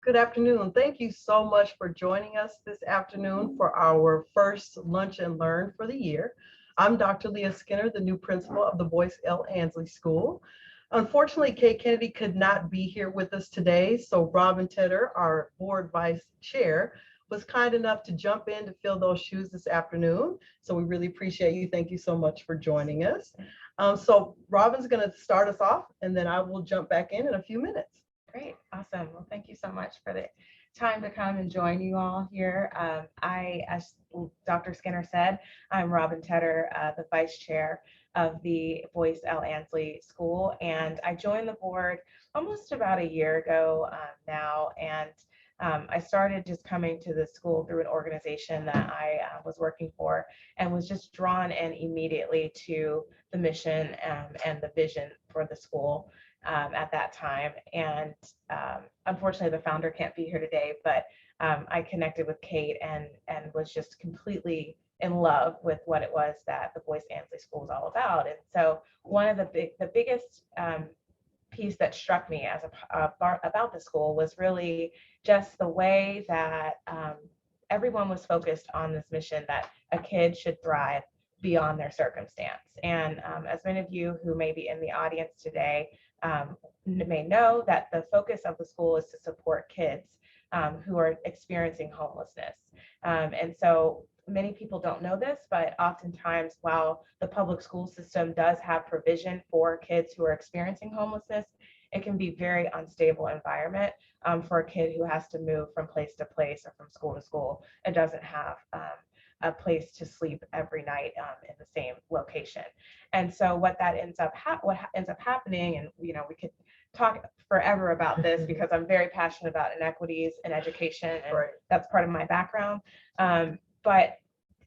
Good afternoon. Thank you so much for joining us this afternoon for our first Lunch and Learn for the year. I'm Dr. Leah Skinner, the new principal of the Boyce L. Ansley School. Unfortunately, Kate Kennedy could not be here with us today, so Robin Tedder, our board vice chair, was kind enough to jump in to fill those shoes this afternoon. So we really appreciate you. Thank you so much for joining us. So Robin's going to start us off, and then I will jump back in a few minutes. Great, awesome. Well, thank you so much for the time to come and join you all here. As Dr. Skinner said, I'm Robin Tedder, the vice chair of the Boyce L. Ansley School, and I joined the board almost about a year ago now, and I started just coming to the school through an organization that I was working for and was just drawn in immediately to the mission and the vision for the school at that time. And unfortunately, the founder can't be here today, but I connected with Kate and was just completely in love with what it was that the Boyce Ansley School is all about. And so one of the biggest piece that struck me as about the school was really just the way that everyone was focused on this mission that a kid should thrive beyond their circumstance. And as many of you who may be in the audience today may know, that the focus of the school is to support kids who are experiencing homelessness. And so many people don't know this, but oftentimes, while the public school system does have provision for kids who are experiencing homelessness, it can be a very unstable environment for a kid who has to move from place to place or from school to school and doesn't have a place to sleep every night in the same location. And so what ends up happening, and we could talk forever about this because I'm very passionate about inequities in education, and that's part of my background. But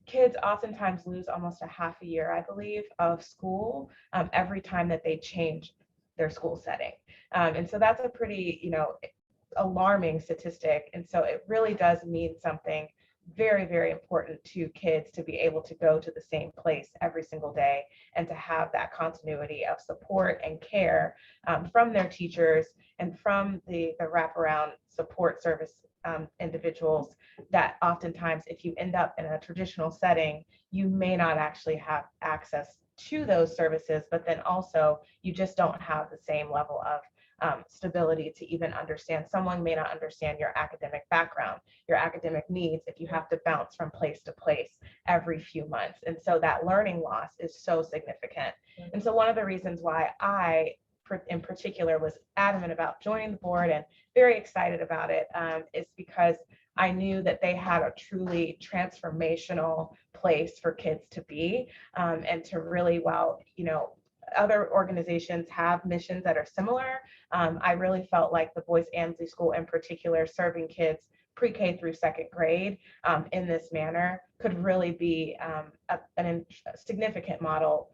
kids oftentimes lose almost a half a year, I believe, of school every time that they change their school setting. And so that's a pretty, alarming statistic. And so it really does mean something very, very important to kids to be able to go to the same place every single day and to have that continuity of support and care from their teachers and from the wraparound support service individuals, that oftentimes, if you end up in a traditional setting, you may not actually have access to those services, but then also you just don't have the same level of stability to even understand. Someone may not understand your academic background, your academic needs, if you have to bounce from place to place every few months. And so that learning loss is so significant. And so one of the reasons why I in particular was adamant about joining the board and very excited about it is because I knew that they had a truly transformational place for kids to be, and to really, while other organizations have missions that are similar, I really felt like the Boyce Ansley School in particular, serving kids pre-K through second grade in this manner, could really be a significant model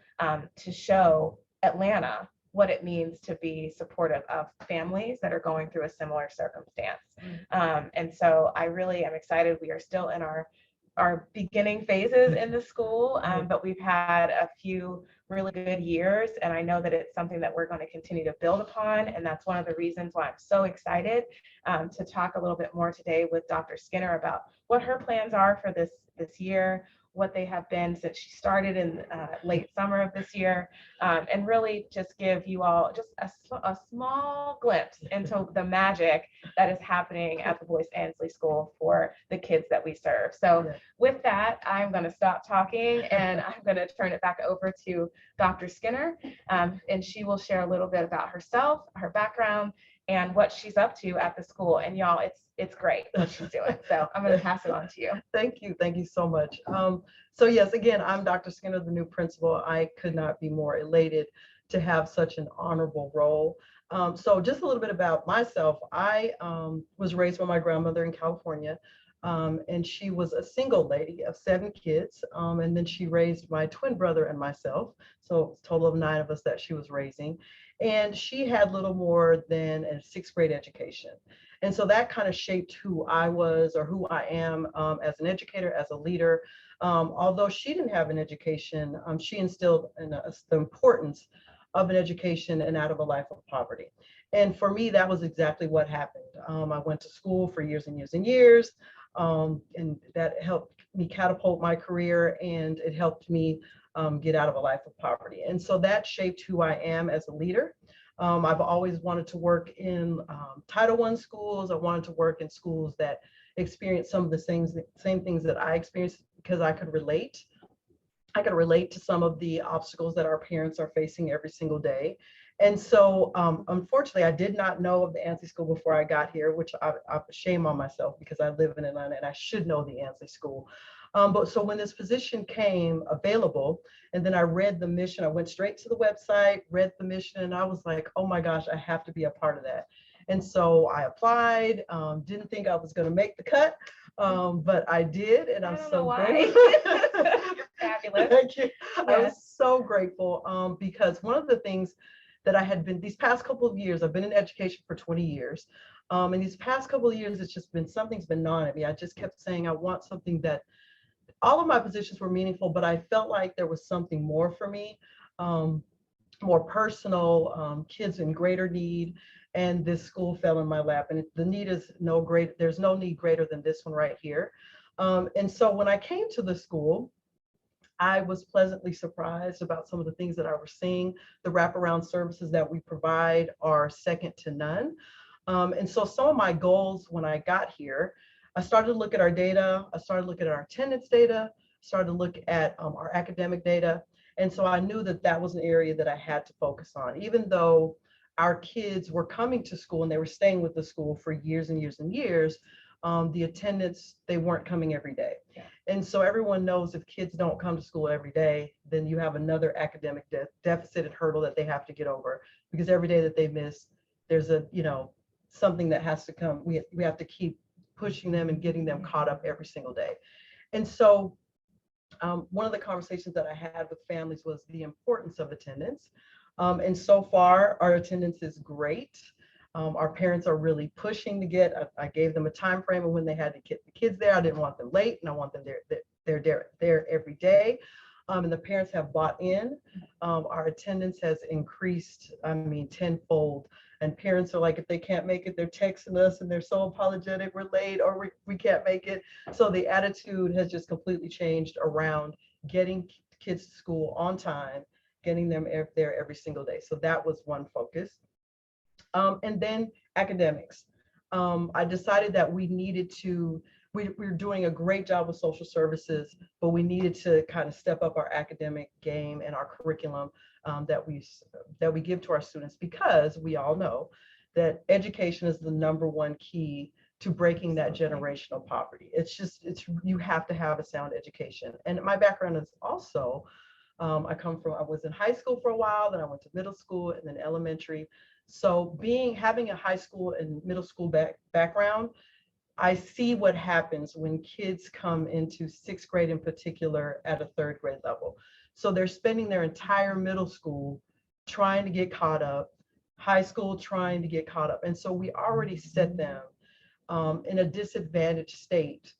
to show Atlanta what it means to be supportive of families that are going through a similar circumstance. And so I really am excited. We are still in our beginning phases in the school, but we've had a few really good years, and I know that it's something that we're going to continue to build upon. And that's one of the reasons why I'm so excited to talk a little bit more today with Dr. Skinner about what her plans are for this year, what they have been since she started in late summer of this year, and really just give you all just a small glimpse into the magic that is happening at the Boyce Ansley School for the kids that we serve. So with that, I'm going to stop talking and I'm going to turn it back over to Dr. Skinner, and she will share a little bit about herself, her background, and what she's up to at the school. And y'all, it's great what she's doing. So I'm going to pass it on to you. Thank you. Thank you so much. So yes, again, I'm Dr. Skinner, the new principal. I could not be more elated to have such an honorable role. So just a little bit about myself. I was raised by my grandmother in California, and she was a single lady of 7 kids. And then she raised my twin brother and myself. So a total of 9 of us that she was raising. And she had little more than a 6th grade education. And so that kind of shaped who I was, or who I am, as an educator, as a leader. Although she didn't have an education, she instilled in us the importance of an education and out of a life of poverty. And for me, that was exactly what happened. I went to school for years and years and years, and that helped me catapult my career, and it helped me get out of a life of poverty. And so that shaped who I am as a leader. I've always wanted to work in Title I schools. I wanted to work in schools that experience some of the same things that I experienced, because I could relate. I could relate to some of the obstacles that our parents are facing every single day. And so, unfortunately, I did not know of the ANSI school before I got here, which I shame on myself because I live in Atlanta and I should know the ANSI school. But so when this position came available, and then I read the mission, I went straight to the website, read the mission, and I was like, oh my gosh, I have to be a part of that. And so I applied, didn't think I was going to make the cut, but I did, and I'm so grateful. You're fabulous. Thank you. Yes. I was so grateful because one of the things that I had been these past couple of years, I've been in education for 20 years. And these past couple of years, it's just been, something's been gnawing at me. I just kept saying, I want something that, all of my positions were meaningful, but I felt like there was something more for me, more personal, kids in greater need. And this school fell in my lap, and the need is no great. There's no need greater than this one right here. And so when I came to the school, I was pleasantly surprised about some of the things that I was seeing. The wraparound services that we provide are second to none. And so some of my goals when I got here, I started to look at our data. I started looking at our attendance data, started to look at our academic data. And so I knew that that was an area that I had to focus on, even though our kids were coming to school and they were staying with the school for years and years and years. The attendance, they weren't coming every day. Yeah. And so everyone knows if kids don't come to school every day, then you have another academic deficit and hurdle that they have to get over, because every day that they miss, there's a, something that has to come. We have to keep pushing them and getting them caught up every single day. And so one of the conversations that I had with families was the importance of attendance. And so far, our attendance is great. Our parents are really pushing to get, I gave them a time frame of when they had to get the kids there. I didn't want them late, and I want them there every day. And the parents have bought in. Our attendance has increased, tenfold. And parents are like, if they can't make it, they're texting us and they're so apologetic, we're late, or we can't make it. So the attitude has just completely changed around getting kids to school on time, getting them there every single day. So that was one focus. And then academics. I decided that we needed to, we were doing a great job with social services, but we needed to kind of step up our academic game and our curriculum that we give to our students, because we all know that education is the #1 key to breaking that generational poverty. You have to have a sound education. And my background is also, I was in high school for a while, then I went to middle school and then elementary. So having a high school and middle school background, I see what happens when kids come into 6th grade in particular at a 3rd grade level. So they're spending their entire middle school trying to get caught up, high school trying to get caught up. And so we already set them in a disadvantaged state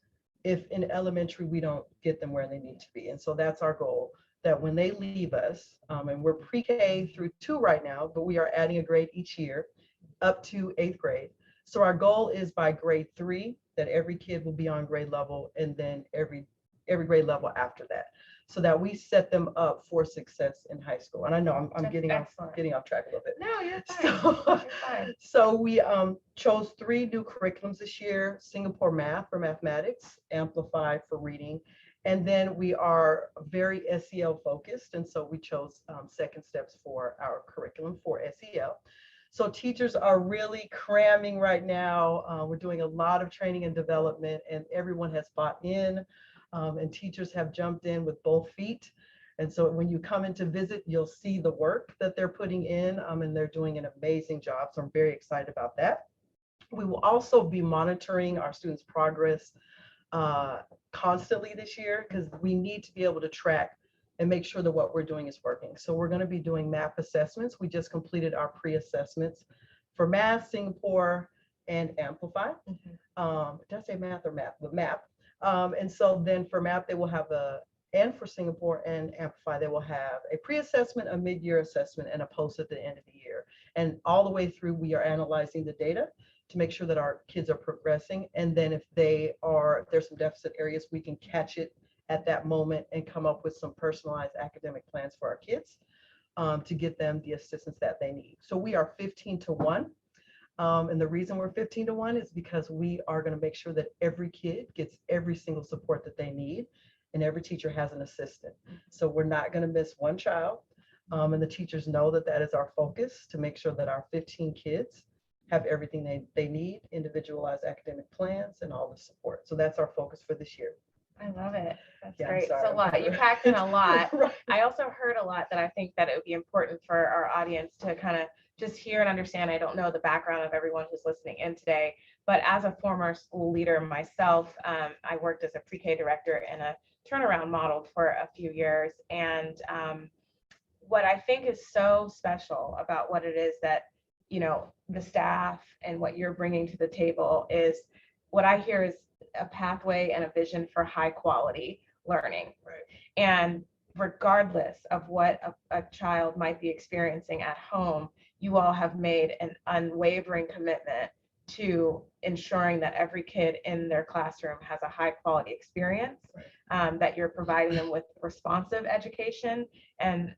if in elementary we don't get them where they need to be. And so that's our goal, that when they leave us, and we're pre-K through 2 right now, but we are adding a grade each year up to 8th grade. So our goal is by grade 3 that every kid will be on grade level, and then every grade level after that, so that we set them up for success in high school. And I know I'm getting off track a little bit. No, you're fine. You're fine. So we chose 3 new curriculums this year: Singapore Math for mathematics, Amplify for reading, and then we are very SEL focused. And so we chose Second Steps for our curriculum for SEL. So teachers are really cramming right now. We're doing a lot of training and development, and everyone has bought in, and teachers have jumped in with both feet. And so when you come in to visit, you'll see the work that they're putting in, and they're doing an amazing job. So I'm very excited about that. We will also be monitoring our students' progress constantly this year, because we need to be able to track and make sure that what we're doing is working. So we're going to be doing math assessments. We just completed our pre-assessments for math, Singapore, and Amplify. Did I say math or math? But math. And so then for math, they will have and for Singapore and Amplify, they will have a pre-assessment, a mid-year assessment, and a post at the end of the year. And all the way through, we are analyzing the data to make sure that our kids are progressing. And then if there's some deficit areas, we can catch it at that moment and come up with some personalized academic plans for our kids to get them the assistance that they need. So we are 15-1. And the reason we're 15-1 is because we are going to make sure that every kid gets every single support that they need, and every teacher has an assistant. So we're not going to miss one child. And the teachers know that that is our focus, to make sure that our 15 kids have everything they need, individualized academic plans, and all the support. So that's our focus for this year. I love it. That's Yeah, great. It's sorry, a lot. You packed in a lot. Right. I also heard a lot that I think that it would be important for our audience to kind of just hear and understand. I don't know the background of everyone who's listening in today, but as a former school leader myself, I worked as a pre-K director in a turnaround model for a few years. And what I think is so special about what it is that, you know, the staff and what you're bringing to the table is, what I hear is a pathway and a vision for high quality learning. Right. And regardless of what a child might be experiencing at home, you all have made an unwavering commitment to ensuring that every kid in their classroom has a high quality experience, that you're providing them with responsive education and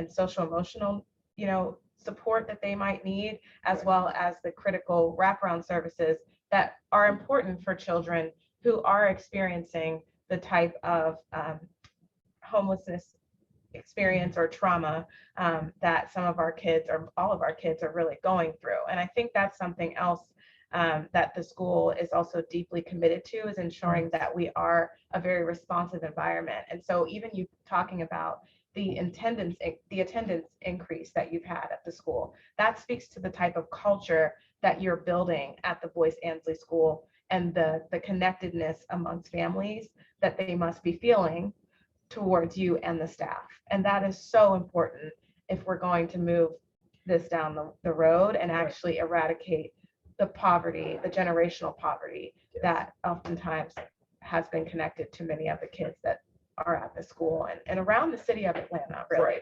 social emotional, you know, support that they might need, as well as the critical wraparound services that are important for children who are experiencing the type of homelessness experience or trauma that some of our kids, or all of our kids, are really going through. And I think that's something else that the school is also deeply committed to, is ensuring that we are a very responsive environment. And so even you talking about the attendance increase that you've had at the school, that speaks to the type of culture that you're building at the Boyce Ansley School, and the connectedness amongst families that they must be feeling towards you and the staff. And that is so important if we're going to move this down the road and actually eradicate the poverty, the generational poverty that oftentimes has been connected to many of the kids that are at the school and around the city of Atlanta, really. Right.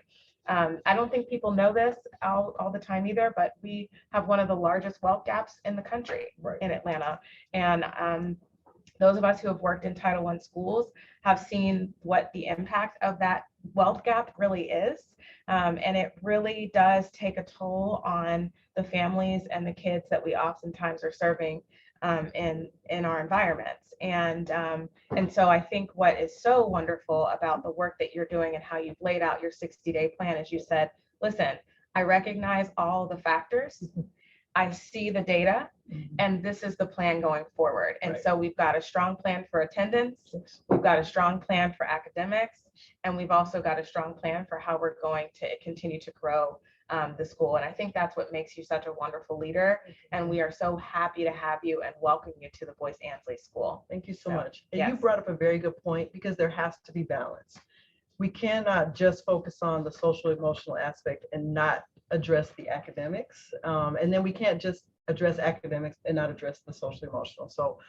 I don't think people know this all the time either, but we have one of the largest wealth gaps in the country, Right. in Atlanta. And those of us who have worked in Title I schools have seen what the impact of that wealth gap really is. And it really does take a toll on the families and the kids that we oftentimes are serving in our environments. And so I think what is so wonderful about the work that you're doing and how you've laid out your 60-day plan is, you said, listen, I recognize all the factors. I see the data, and this is the plan going forward. And so we've got a strong plan for attendance. We've got a strong plan for academics, and we've also got a strong plan for how we're going to continue to grow the school. And I think that's what makes you such a wonderful leader. And we are so happy to have you and welcome you to the Boyce Ansley School. Thank you so much. And yes. You brought up a very good point, because there has to be balance. We cannot just focus on the social emotional aspect and not address the academics. And then we can't just address academics and not address the social emotional. So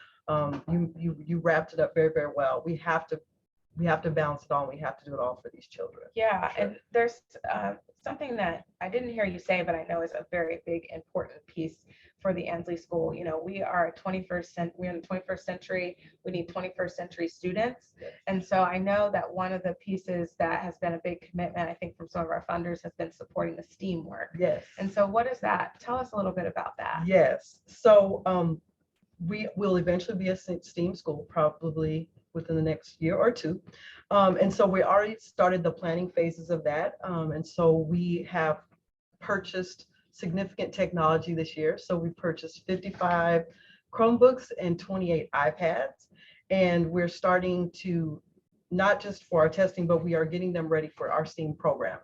you wrapped it up very, very well. We have to balance it all, and we have to do it all for these children. Yeah, sure. And there's something that I didn't hear you say, but I know is a very big, important piece for the Ansley School. You know, we're in the 21st century. We need 21st century students. Yes. And so I know that one of the pieces that has been a big commitment, I think, from some of our funders, has been supporting the STEAM work. Yes. And so what is that? Tell us a little bit about that. Yes. So we will eventually be a STEAM school, probably within the next year or two. And so we already started the planning phases of that. And so we have purchased significant technology this year. So we purchased 55 Chromebooks and 28 iPads. And we're starting to, not just for our testing, but we are getting them ready for our STEAM programming.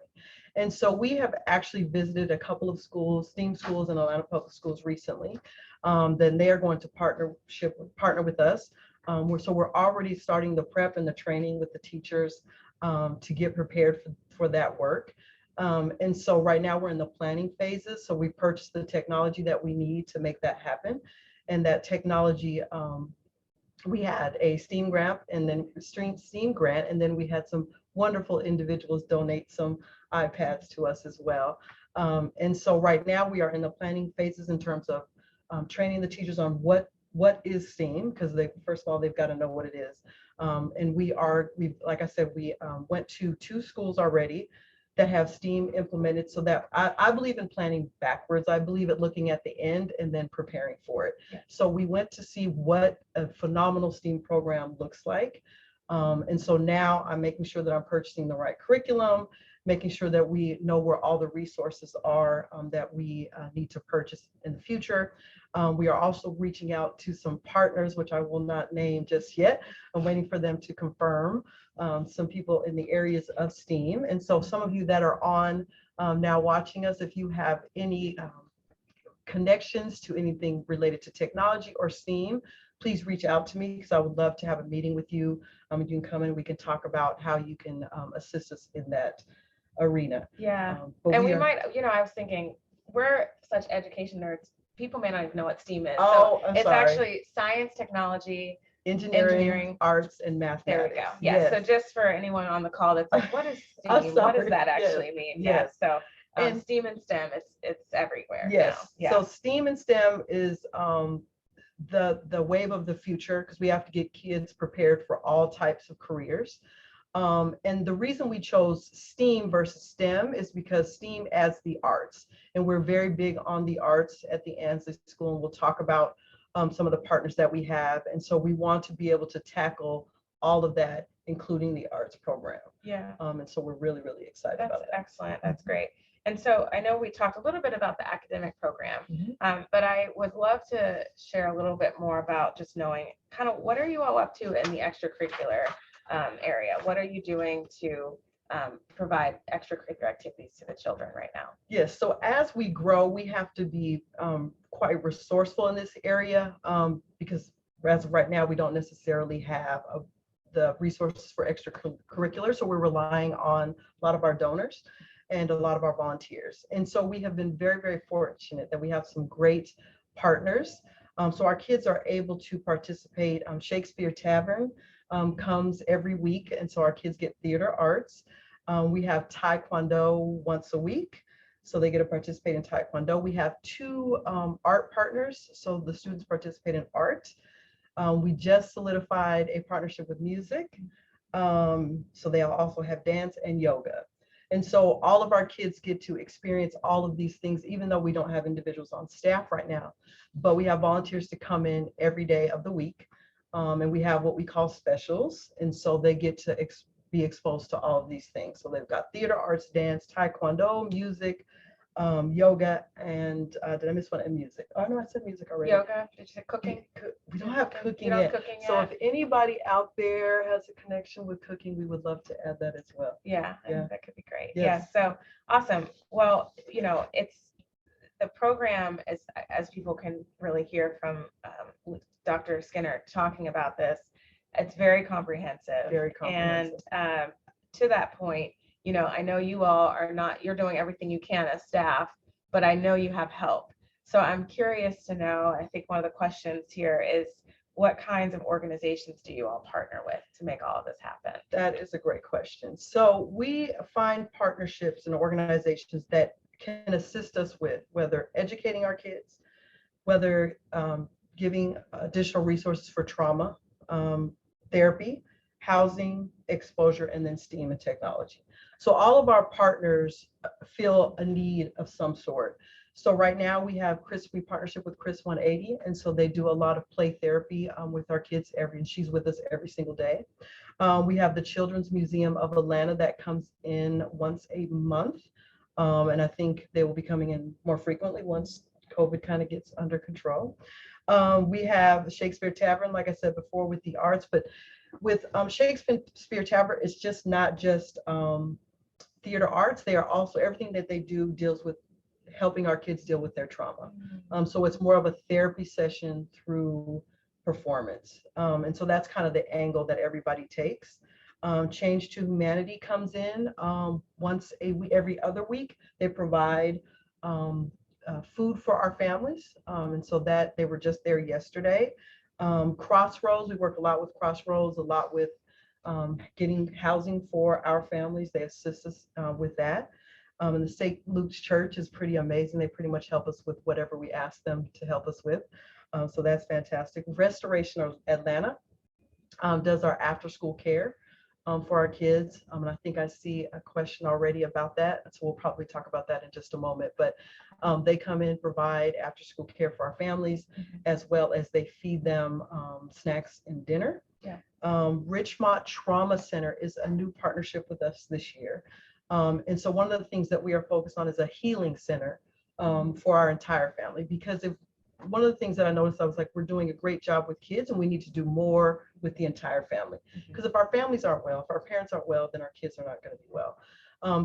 And so we have actually visited a couple of schools, STEAM schools in Atlanta Public Schools recently. Then they are going to partner with us. So we're already starting the prep and the training with the teachers to get prepared for that work. And so right now we're in the planning phases. So we purchased the technology that we need to make that happen. And that technology, we had a STEAM grant, and then we had some wonderful individuals donate some iPads to us as well. And so right now we are in the planning phases in terms of training the teachers on what is STEAM, because they, first of all, they've got to know what it is. And we like I said, we went to 2 schools already that have STEAM implemented, so that I believe in planning backwards. I believe at looking at the end and then preparing for it. Yeah. So we went to see what a phenomenal STEAM program looks like. And so now I'm making sure that I'm purchasing the right curriculum, making sure that we know where all the resources are that we need to purchase in the future. We are also reaching out to some partners, which I will not name just yet. I'm waiting for them to confirm some people in the areas of STEAM. And so some of you that are on now watching us, if you have any connections to anything related to technology or STEAM, please reach out to me, because I would love to have a meeting with you. You can come in and we can talk about how you can assist us in that arena. Yeah. And we might, I was thinking, we're such education nerds. People may not even know what STEAM is. Oh, so I'm it's sorry. actually science, technology, engineering, arts, and mathematics. There we go. Yes. So just for anyone on the call that's like, what is STEAM? What does that actually mean? Yes. Yeah. So and STEAM and STEM, it's everywhere. Yes. Now. Yeah. So STEAM and STEM is the wave of the future, because we have to get kids prepared for all types of careers. And the reason we chose STEAM versus STEM is because STEAM adds the arts, and we're very big on the arts at the Ansley School, and we'll talk about some of the partners that we have. And so we want to be able to tackle all of that, including the arts program. Yeah. And so we're really, really excited about that. That's excellent. That's great. And so I know we talked a little bit about the academic program, but I would love to share a little bit more about just knowing kind of what are you all up to in the extracurricular area? What are you doing to provide extracurricular activities to the children right now? Yes, so as we grow, we have to be quite resourceful in this area, because as of right now, we don't necessarily have the resources for extracurricular. So we're relying on a lot of our donors and a lot of our volunteers. And so we have been very, very fortunate that we have some great partners. So our kids are able to participate. Shakespeare Tavern comes every week, and so our kids get theater arts. We have Taekwondo once a week, so they get to participate in Taekwondo. We have 2 art partners, so the students participate in art. We just solidified a partnership with music, so they also have dance and yoga. And so all of our kids get to experience all of these things, even though we don't have individuals on staff right now, but we have volunteers to come in every day of the week. And we have what we call specials. And so they get to be exposed to all of these things. So they've got theater, arts, dance, Taekwondo, music, yoga, and did I miss one? And music. Oh no, I said music already. Yoga. Did you say cooking? We don't have cooking You don't yet. have cooking yet? So if anybody out there has a connection with cooking, we would love to add that as well. Yeah, I think that could be great. Yes. Yeah, so awesome. Well, it's the program is, as people can really hear from Dr. Skinner talking about this, it's very comprehensive. Very comprehensive. And to that point, I know you all are not, you're doing everything you can as staff, but I know you have help. So I'm curious to know, I think one of the questions here is, what kinds of organizations do you all partner with to make all of this happen? That is a great question. So we find partnerships and organizations that can assist us with whether educating our kids, whether giving additional resources for trauma, therapy, housing, exposure, and then STEAM and technology. So all of our partners feel a need of some sort. So right now we have we partnership with Chris 180, and so they do a lot of play therapy with our kids and she's with us every single day. We have the Children's Museum of Atlanta that comes in once a month, and I think they will be coming in more frequently once COVID kind of gets under control. We have the Shakespeare Tavern, like I said before, with the arts, but with Shakespeare Tavern, it's just not just theater arts. They are also, everything that they do deals with helping our kids deal with their trauma. So it's more of a therapy session through performance. And so that's kind of the angle that everybody takes. Change to Humanity comes in every other week. They provide food for our families. And so that they were just there yesterday. Crossroads, we work a lot with Crossroads, a lot with getting housing for our families. They assist us with that. And the St. Luke's Church is pretty amazing. They pretty much help us with whatever we ask them to help us with. So that's fantastic. Restoration of Atlanta does our after school care for our kids. And I think I see a question already about that. So we'll probably talk about that in just a moment. But they come in, provide after school care for our families, as well as they feed them snacks and dinner. Yeah. Richmont Trauma Center is a new partnership with us this year. And so one of the things that we are focused on is a healing center for our entire family, because if one of the things that I noticed, I was like, we're doing a great job with kids and we need to do more with the entire family. Because if our families aren't well, if our parents aren't well, then our kids are not going to be well.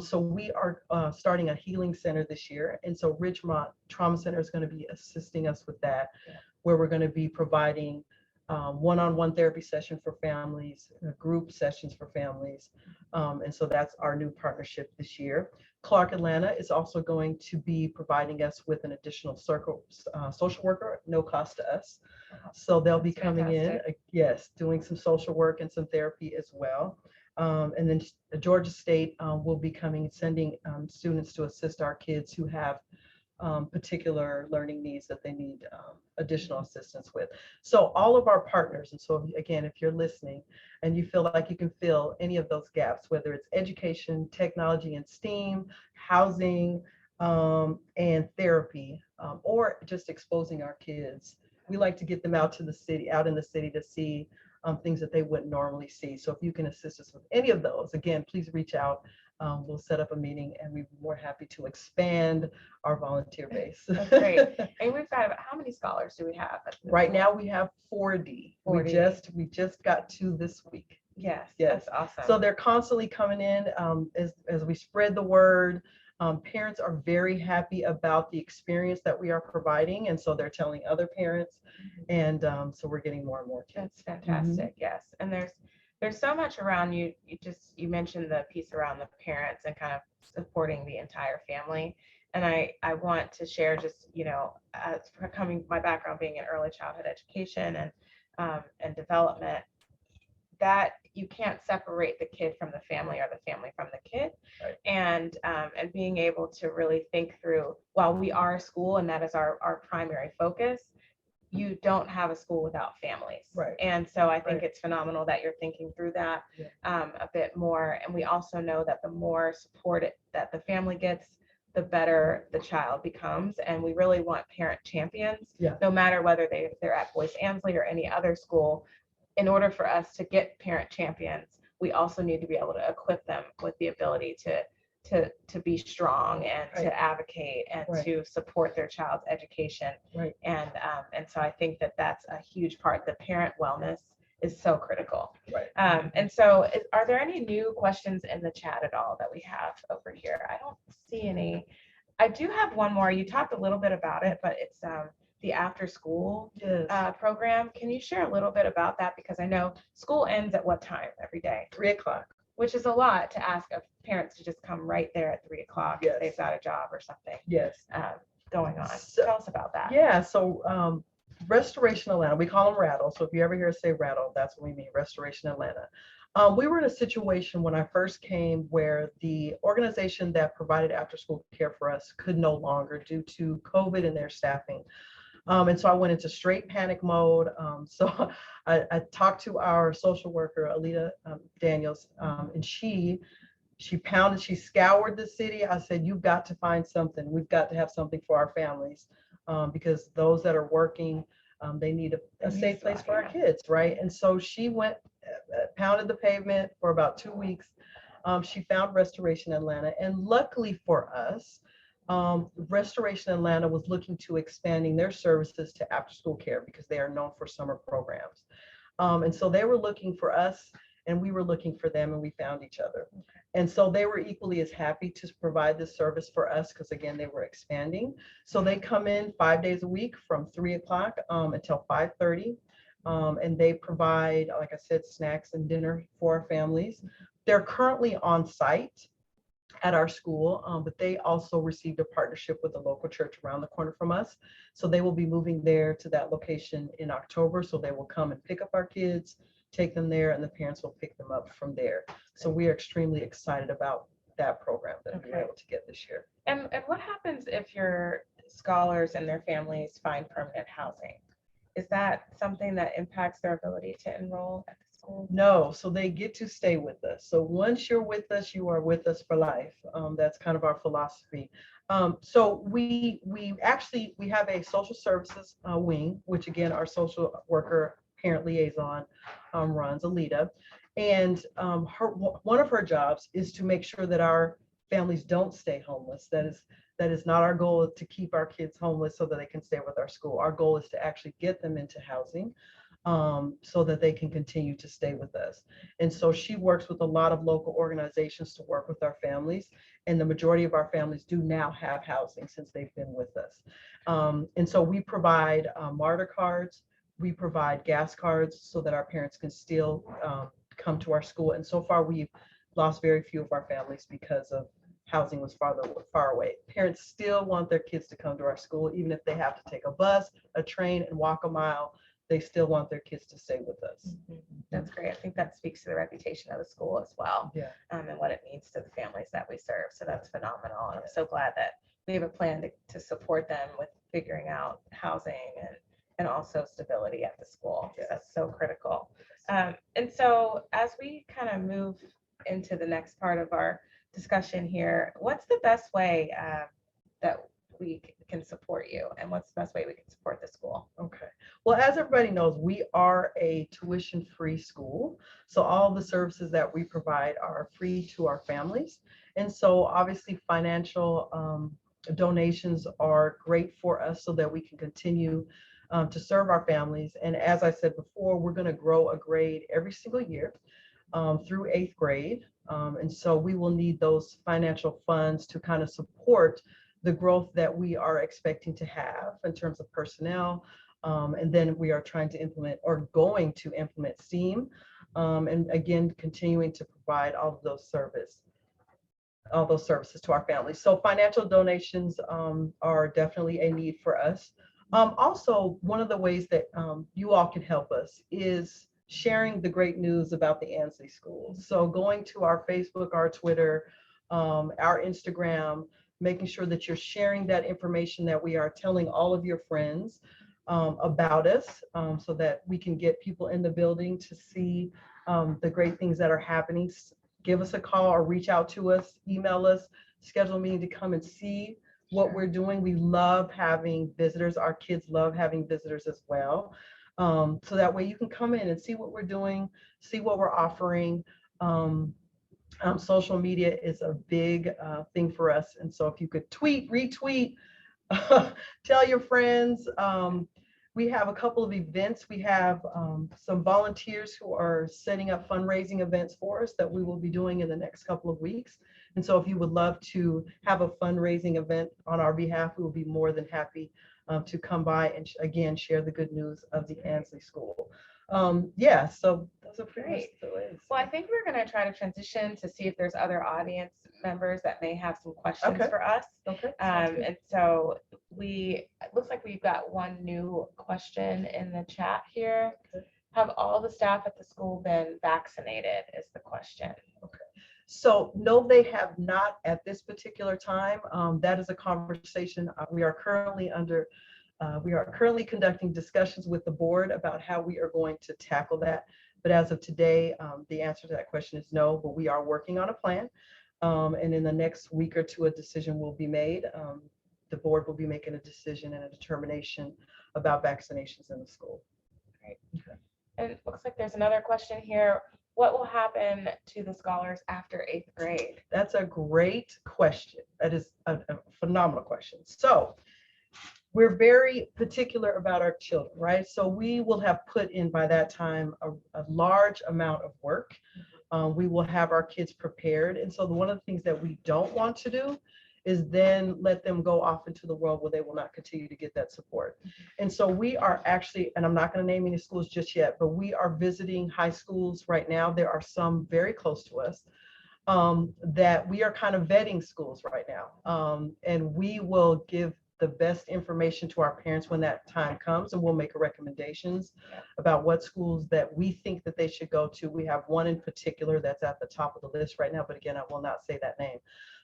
So we are starting a healing center this year. And so Richmont Trauma Center is going to be assisting us with that, where we're going to be providing one-on-one therapy session for families, group sessions for families. And so that's our new partnership this year. Clark Atlanta is also going to be providing us with an additional social worker, no cost to us. So they'll be coming in, yes, doing some social work and some therapy as well. And then Georgia State will be coming, sending students to assist our kids who have particular learning needs that they need additional assistance with. So all of our partners, and so again, if you're listening and you feel like you can fill any of those gaps, whether it's education, technology and STEAM, housing, and therapy, or just exposing our kids, we like to get them out in the city to see things that they wouldn't normally see. So if you can assist us with any of those, again, please reach out. We'll set up a meeting and we'd be more happy to expand our volunteer base. That's great. And we've got how many scholars do we have? Right now we have 40. 40. We just got 2 this week. Yes, Yes. that's awesome. So they're constantly coming in as we spread the word. Parents are very happy about the experience that we are providing. And so they're telling other parents. And so we're getting more and more kids. That's fantastic. Yes. And there's so much around you. You mentioned the piece around the parents and kind of supporting the entire family. And I want to share just, my background being in early childhood education and development, that you can't separate the kid from the family or the family from the kid. Right. And being able to really think through, while we are a school and that is our primary focus, you don't have a school without families. Right. And so I think it's phenomenal that you're thinking through that a bit more. And we also know that the more support that the family gets, the better the child becomes. And we really want parent champions, no matter whether they're at Boyce Ansley or any other school. In order for us to get parent champions, we also need to be able to equip them with the ability to be strong and to advocate and to support their child's education. Right. And so I think that that's a huge part. The parent wellness is so critical. Right. And so are there any new questions in the chat at all that we have over here? I don't see any. I do have one more. You talked a little bit about it, but it's the after school program. Can you share a little bit about that? Because I know school ends at what time every day? 3 o'clock. Which is a lot to ask of parents to just come right there at 3 o'clock if they've got a job or something going on. So, tell us about that. Yeah, so Restoration Atlanta, we call them Rattle. So if you ever hear us say Rattle, that's what we mean, Restoration Atlanta. We were in a situation when I first came where the organization that provided after school care for us could no longer due to COVID and their staffing. And so I went into straight panic mode. So I talked to our social worker, Alita Daniels, and she scoured the city. I said, you've got to find something. We've got to have something for our families because those that are working, they need a safe place for our kids, right? And so she went, pounded the pavement for about 2 weeks. She found Restoration Atlanta. And luckily for us, Restoration Atlanta was looking to expanding their services to after school care because they are known for summer programs. And so they were looking for us and we were looking for them and we found each other. And so they were equally as happy to provide this service for us because again, they were expanding. So they come in 5 days a week from 3 o'clock until 5:30. And they provide, like I said, snacks and dinner for our families. They're currently on site at our school, but they also received a partnership with a local church around the corner from us. So they will be moving there to that location in October. So they will come and pick up our kids, take them there, and the parents will pick them up from there. So we are extremely excited about that program that we were Okay. able to get this year. And what happens if your scholars and their families find permanent housing? Is that something that impacts their ability to enroll at the school? No, so they get to stay with us. So once you're with us, you are with us for life. That's kind of our philosophy. So we have a social services wing, which again our social worker parent liaison runs, Alita, and one of her jobs is to make sure that our families don't stay homeless. That is not our goal, to keep our kids homeless so that they can stay with our school. Our goal is to actually get them into housing, so that they can continue to stay with us. And so she works with a lot of local organizations to work with our families. And the majority of our families do now have housing since they've been with us. And so we provide MARTA cards, we provide gas cards so that our parents can still come to our school. And so far, we've lost very few of our families because of housing was far away. Parents still want their kids to come to our school, even if they have to take a bus, a train, and walk a mile. They still want their kids to stay with us. That's great. I think that speaks to the reputation of the school as well, Yeah. And what it means to the families that we serve. So that's phenomenal. And I'm so glad that we have a plan to support them with figuring out housing and also stability at the school. Yeah. That's so critical. And so as we kind of move into the next part of our discussion here, what's the best way that we can support you, and what's the best way we can support the school? Okay. Well, as everybody knows, we are a tuition-free school. So all the services that we provide are free to our families. And so obviously financial donations are great for us so that we can continue to serve our families. And as I said before, we're going to grow a grade every single year through 8th grade. And so we will need those financial funds to kind of support the growth that we are expecting to have in terms of personnel. And then we are trying to implement, or going to implement, STEAM. And again, continuing to provide all those services to our families. So financial donations are definitely a need for us. Also, one of the ways that you all can help us is sharing the great news about the Ansley schools. So going to our Facebook, our Twitter, our Instagram, making sure that you're sharing that information, that we are telling all of your friends about us, so that we can get people in the building to see the great things that are happening. Give us a call or reach out to us, email us, schedule a meeting to come and see what we're doing. We love having visitors. Our kids love having visitors as well. So that way you can come in and see what we're doing, see what we're offering. Social media is a big thing for us. And so if you could tweet, retweet, tell your friends. We have a couple of events. We have some volunteers who are setting up fundraising events for us that we will be doing in the next couple of weeks. And so if you would love to have a fundraising event on our behalf, we will be more than happy to come by and again share the good news of the Ansley School. Yeah, so those are pretty much the ways. Well, I think we're going to try to transition to see if there's other audience members that may have some questions for us. Okay. And so it looks like we've got one new question in the chat here. Okay. Have all the staff at the school been vaccinated is the question. Okay. So no, they have not at this particular time. That is a conversation we are currently conducting discussions with the board about how we are going to tackle that. But as of today, the answer to that question is no, but we are working on a plan. And in the next week or two, a decision will be made. The board will be making a decision and a determination about vaccinations in the school. Great. Okay. And it looks like there's another question here. What will happen to the scholars after 8th grade? That's a great question. That is a phenomenal question. So we're very particular about our children, right? So we will have put in by that time a large amount of work. We will have our kids prepared. And so one of the things that we don't want to do is then let them go off into the world where they will not continue to get that support. And so we are actually, and I'm not going to name any schools just yet, but we are visiting high schools right now. There are some very close to us that we are kind of vetting schools right now. And we will give the best information to our parents when that time comes, and we'll make recommendations about what schools that we think that they should go to. We have one in particular that's at the top of the list right now, but again, I will not say that name.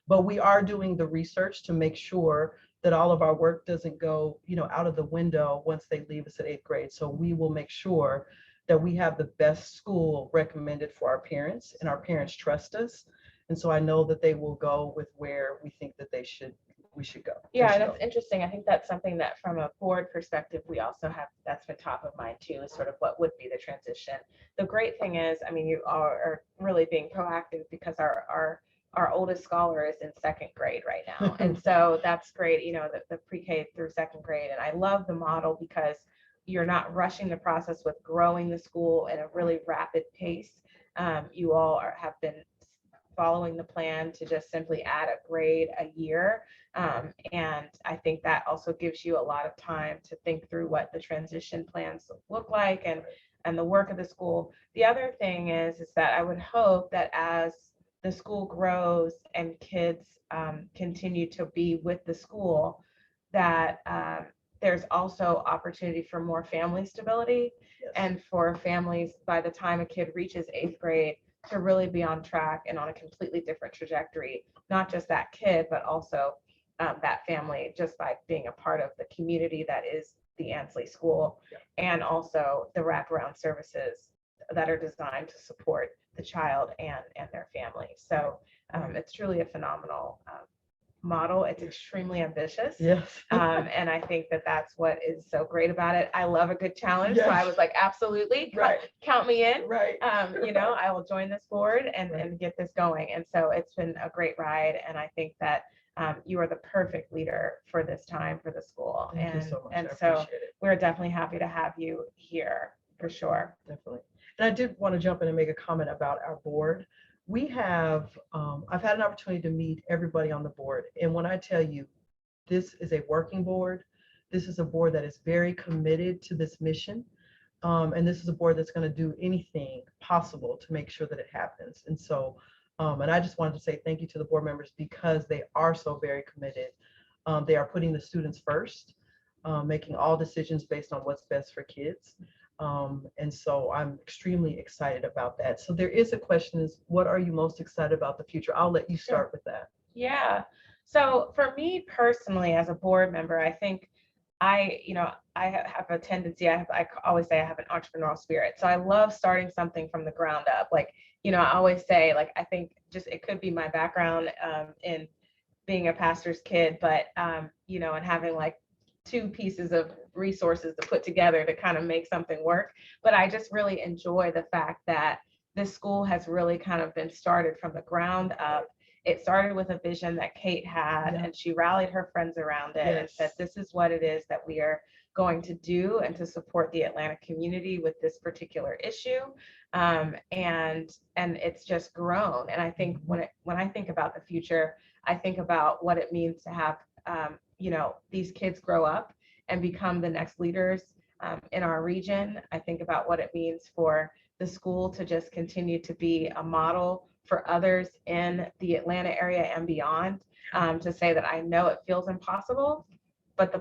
But we are doing the research to make sure that all of our work doesn't go, out of the window once they leave us at 8th grade. So we will make sure that we have the best school recommended for our parents, and our parents trust us. And so I know that they will go with where we think that we should go. Yeah, that's interesting. I think that's something that from a board perspective, we also have, that's been top of mind too, is sort of what would be the transition. The great thing is, I mean, you are really being proactive because our oldest scholar is in 2nd grade right now. And so that's great, the pre-K through 2nd grade. And I love the model because you're not rushing the process with growing the school at a really rapid pace. You all have been following the plan to just simply add a grade a year. And I think that also gives you a lot of time to think through what the transition plans look like and the work of the school. The other thing is that I would hope that as the school grows and kids continue to be with the school, that there's also opportunity for more family stability. Yes. And for families, by the time a kid reaches 8th grade, to really be on track and on a completely different trajectory, not just that kid, but also that family, just by being a part of the community that is the Ansley School, and also the wraparound services that are designed to support the child and their family. So it's truly a phenomenal model. It's extremely ambitious. Yes. And I think that that's what is so great about it. I love a good challenge. Yes. So I was like, absolutely, Right. count me in. Right. I will join this board and get this going. And so it's been a great ride. And I think that you are the perfect leader for this time for the school. Thank you so much. And I so appreciate it. we're definitely happy to have you here for sure. Definitely. And I did want to jump in and make a comment about our board. We have, I've had an opportunity to meet everybody on the board. And when I tell you, this is a working board, this is a board that is very committed to this mission. And this is a board that's going to do anything possible to make sure that it happens. And so, and I just wanted to say thank you to the board members because they are so very committed. They are putting the students first, making all decisions based on what's best for kids. And so I'm extremely excited about that. So there is a question is, what are you most excited about the future? I'll let you start with that. Yeah. So for me personally, as a board member, I think I have a tendency, I always say I have an entrepreneurial spirit. So I love starting something from the ground up. Like, I always say, like, I think just, it could be my background in being a pastor's kid, but, and having like 2 pieces of resources to put together to kind of make something work. But I just really enjoy the fact that this school has really kind of been started from the ground up. It started with a vision that Kate had, and she rallied her friends around it and said, this is what it is that we are going to do and to support the Atlanta community with this particular issue. And it's just grown. And I think when I think about the future, I think about what it means to have these kids grow up and become the next leaders in our region. I think about what it means for the school to just continue to be a model for others in the Atlanta area and beyond, to say that I know it feels impossible, but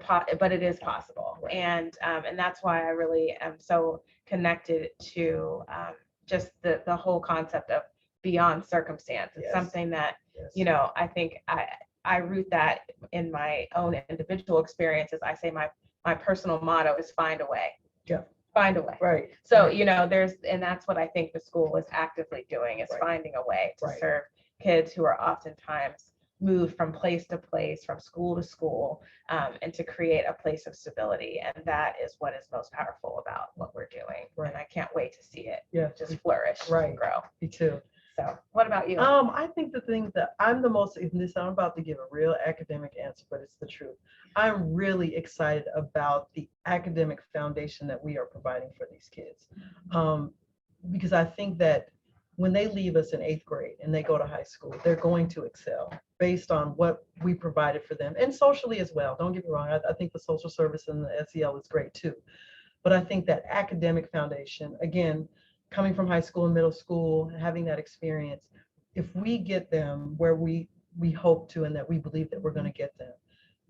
it is possible. Right. And that's why I really am so connected to just the whole concept of beyond circumstance. It's something that, I think I root that in my own individual experiences. I say my personal motto is find a way. Yeah. Find a way. Right. So, and that's what I think the school is actively doing, is finding a way to serve kids who are oftentimes moved from place to place, from school to school, and to create a place of stability. And that is what is most powerful about what we're doing. Right. And I can't wait to see it just flourish and grow. Me too. So what about you? I think the thing that I'm about to give a real academic answer, but it's the truth. I'm really excited about the academic foundation that we are providing for these kids. Because I think that when they leave us in 8th grade and they go to high school, they're going to excel based on what we provided for them, and socially as well. Don't get me wrong. I think the social service and the SEL is great too. But I think that academic foundation, again, coming from high school and middle school, having that experience, if we get them where we hope to and that we believe that we're going to get them,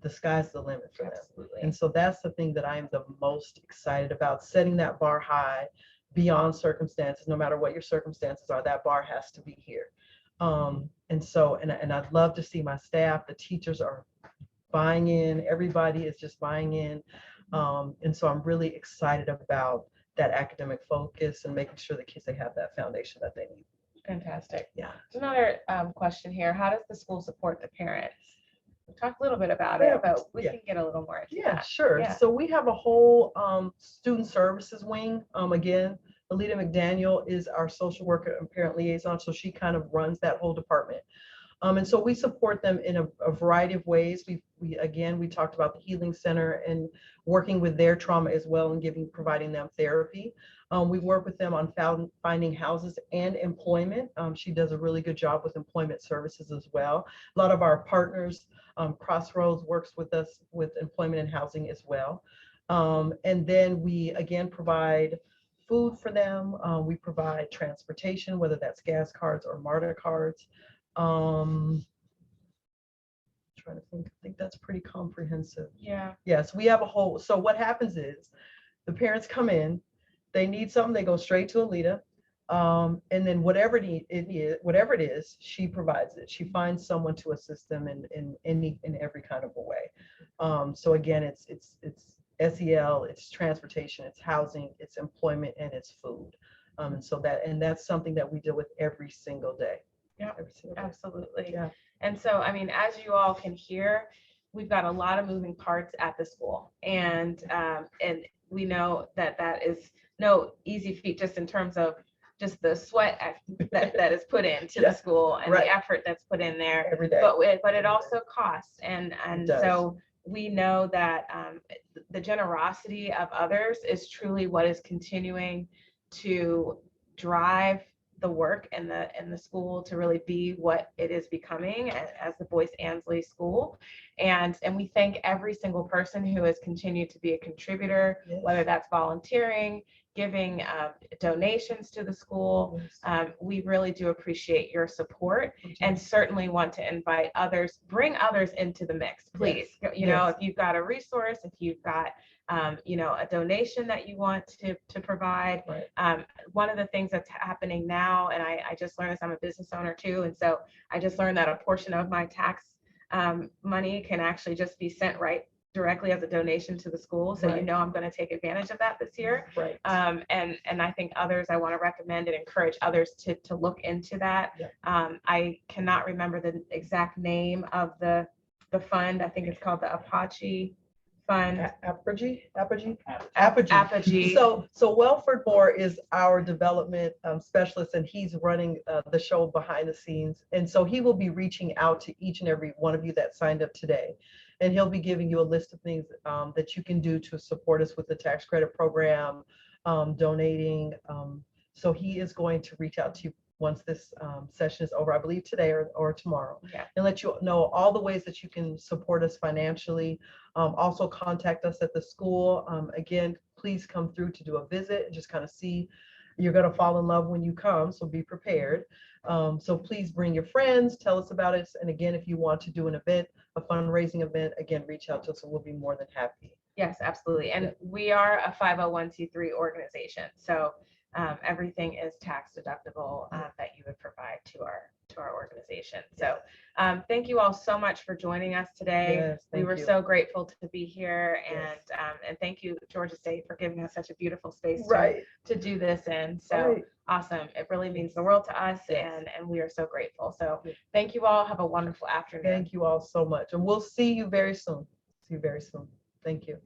the sky's the limit for them. Absolutely. And so that's the thing that I am the most excited about, setting that bar high beyond circumstances. No matter what your circumstances are, that bar has to be here. And I'd love to see my staff, the teachers are buying in, everybody is just buying in. And so I'm really excited about that academic focus and making sure the kids, they have that foundation that they need. Fantastic. Yeah. There's another question here. How does the school support the parents? We talked a little bit about it, but we can get a little more into Yeah, that. sure. Yeah. So we have a whole student services wing. Again, Alita McDaniel is our social worker and parent liaison, so she kind of runs that whole department. And so we support them in a variety of ways. We talked about the Healing Center and working with their trauma as well and providing them therapy. We work with them on finding houses and employment. She does a really good job with employment services as well. A lot of our partners, Crossroads works with us with employment and housing as well. And then we again provide food for them. We provide transportation, whether that's gas cards or MARTA cards. Trying to think, I think that's pretty comprehensive. Yeah. Yes, we have a whole, so what happens is the parents come in, they need something, they go straight to Alita. And then whatever it is, she provides it. She finds someone to assist them in every kind of a way. So again, it's SEL, it's transportation, it's housing, it's employment, and it's food. And that's something that we deal with every single day. Yeah, absolutely. Absolutely. Yeah. And so, I mean, as you all can hear, we've got a lot of moving parts at the school, and we know that is no easy feat, just in terms of just the sweat that is put into the school and the effort that's put in there every day. But it also costs, and so we know that the generosity of others is truly what is continuing to drive the work in the school to really be what it is becoming as the Boyce Ansley School. And we thank every single person who has continued to be a contributor, whether that's volunteering, giving donations to the school. We really do appreciate your support, and certainly want to invite others, bring others into the mix, please. You know, if you've got a resource, if you've got a donation that you want to provide. One of the things that's happening now, and I just learned this, I'm a business owner too, and so I just learned that a portion of my tax money can actually just be sent directly as a donation to the school. So I'm going to take advantage of that this year. And I think I want to recommend and encourage others to look into that. I cannot remember the exact name of the fund. I think it's called the Apache Fund. Apogee. So Welford Moore is our development specialist, and he's running the show behind the scenes. And so he will be reaching out to each and every one of you that signed up today. And he'll be giving you a list of things that you can do to support us with the tax credit program, donating. So he is going to reach out to you once this session is over, I believe today or tomorrow, and let you know all the ways that you can support us financially. Also contact us at the school. Again, please come through to do a visit and just kind of see. You're going to fall in love when you come, so be prepared. So please bring your friends, tell us about it. And again, if you want to do an event, a fundraising event, again, reach out to us and we'll be more than happy. Yes, absolutely. And we are a 501c3 organization. So everything is tax deductible that you would provide to our organization. So thank you all so much for joining us today. We were so grateful to be here, and thank you, Georgia State, for giving us such a beautiful space to do this in. So awesome. It really means the world to us, and we are so grateful. So thank you all. Have a wonderful afternoon. Thank you all so much. And we'll see you very soon. Thank you.